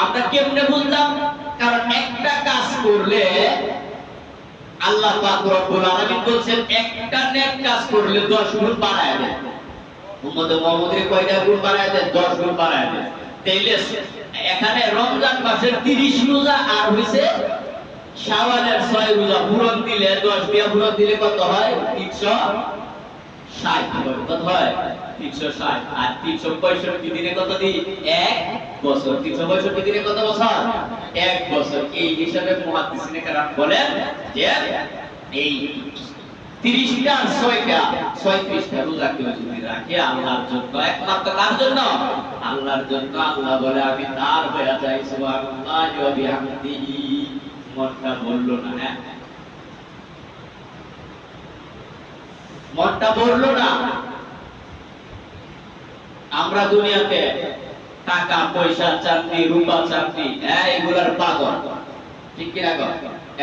আমরা কেমনে বুঝলাম? কারণ একটা কাজ করলে আল্লাহ পাক রব্বুল আলামিন বলেন একটা নেক কাজ করলে 10 গুণ বাড়ায় দেয়। উম্মত মুহাম্মদের কয়টা গুণ বাড়ায় দেয়? 10 গুণ বাড়ায় দেয়। তাইলে এখানে রমজান মাসের 30 রোজা আর হইছে শাওয়ালের 6 রোজা পূরণ দিলে 10 দিয়া পূরণ দিলে কত হয়? 360 কত হয়? 360। আর 365 দিনে কত দিন? 1 বছর। 365 দিনে কত বছর? 1 বছর। এই হিসাবে মুহাদ্দিসিনে কেরাম বলেন যে এই 30টা আর 6টা 36টা রোজা কেউ যদি রাখে আল্লাহর জন্য, একমাত্র কার জন্য? আল্লাহর জন্য। আল্লাহ বলে আমি তার হয়ে যাই, সুবহানাল্লাহি ওয়া বিহামদিহি। মনটা বললো না, হ্যাঁ মনটা বললো না। আমরা দুনিয়াতে টাকা পয়সা চাকরি রূপা চাকরি এগুলার পাগল, ঠিক কি না?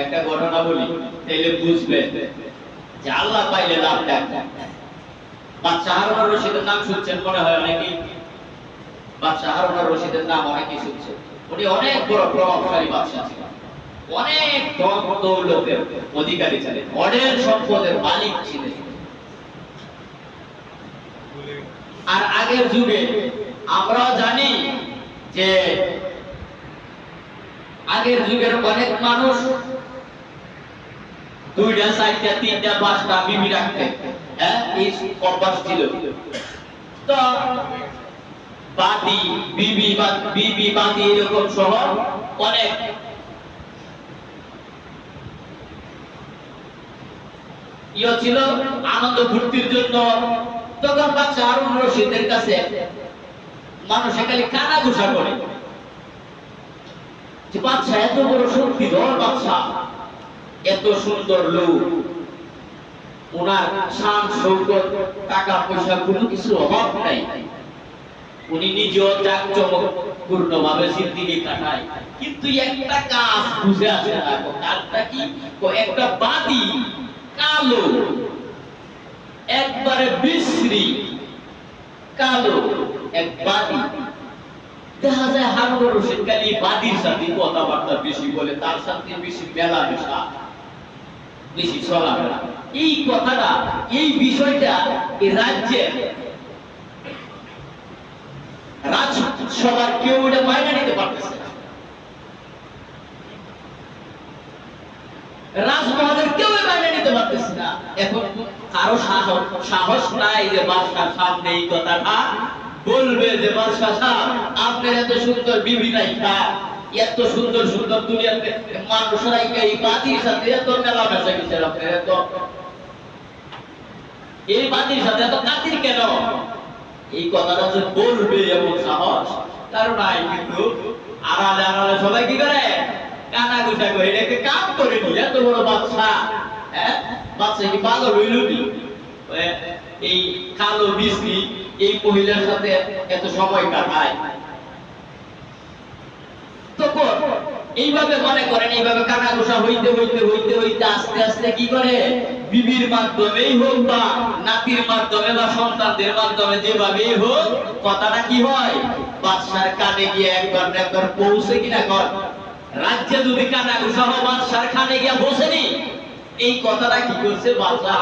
একটা ঘটনা বলি তাইলে বুঝবে যে আল্লাহ পাইলে লাভটা। বাদশা হারুন রশিদের নাম শুনছেন মনে হয় অনেকেই। বাদশা হারুন রশিদের নাম অনেকেই শুনছেন। উনি অনেক বড় প্রভাবশালী বাদশা ছিলেন, অনেক ধন দৌলতের অধিকারী ছিলেন, অঢেল সম্পদের মালিক ছিলেন। আর আগের যুগে আমরা জানি যে আগের যুগের অনেক মানুষ 2টা 4টা 3টা 5টা বিবি রাখতেন, এই অভ্যাস ছিল। তো বিবি বাতি এরকম সহ অনেক ছিল আনন্দ ফুর্তির জন্য। তখন বাদশা হারুন রশিদের কাছে মানুষ খালি কানা ঘুষা করে যে বাদশা এত বড় শক্তিধর বাদশা, এত সুন্দর লোক, ওনার শান শৌকত টাকা পয়সা কোনো কিছু অভাব নাই, উনি নিজেও জাঁকজমকপূর্ণ ভাবে জিন্দেগি কাটায়, কিন্তু একটা কাজ বুঝে আসে না। কাজটা কি? একটা বাতি কালো, একবারে বিশ্রী কালো এক বাতি। দেখা যায় হারুন রশিদ খালি বাদির সাথে কথাবার্তা বেশি বলে, তার সাথে বেশি মেলামেশা, বেশি চলাফেরা। এই কথাটা, এই বিষয়টা এই রাজ্যে রাজসভার কেউ এটা মাইনে নিতে পারতেছে না। রাজমহলের কেউ মাইনে নিতে পারতেছে না। এখন কারো সাহস নাই যে বাদশার সামনে এই কথাটা বলবে যে বাদশা সাহেব আপনার এত সুন্দর বিবি নাই, এত সুন্দর সুন্দর দুনিয়াতে মানুষরা এই বাতির সাথে এত মেলামেশা কিসের? আপনার এত এই বাতির সাথে এত কাতির কেন? এই কথাটা যে বলবে এমন সাহস তার নাই। কিন্তু আড়ালে আড়ালে সবাই কি করে? কানা ঘুষা করে। এটাকে কাম করে নি। এত বড় বাদশা, বাদশা কি পাগল হইল নি? এই কালো বিশ্রী এই মহিলার সাথে এত সময় কাটায়। তখন এইভাবে মনে করেন, এইভাবে কানা ঘুষা হইতে হইতে হইতে হইতে আস্তে আস্তে কি করে? বিবির মাধ্যমেই হোক বা নাতির মাধ্যমে বা সন্তানদের মাধ্যমে যেভাবেই হোক কথাটা কি হয়? বাদশার কানে গিয়ে একবার না একবার পৌঁছে কিনা কর। রাজ্যে যদি কানা ঘুষা হয় বাদশার কানে গিয়া বসেনি, এই কথাটা কি করছে? বাদশা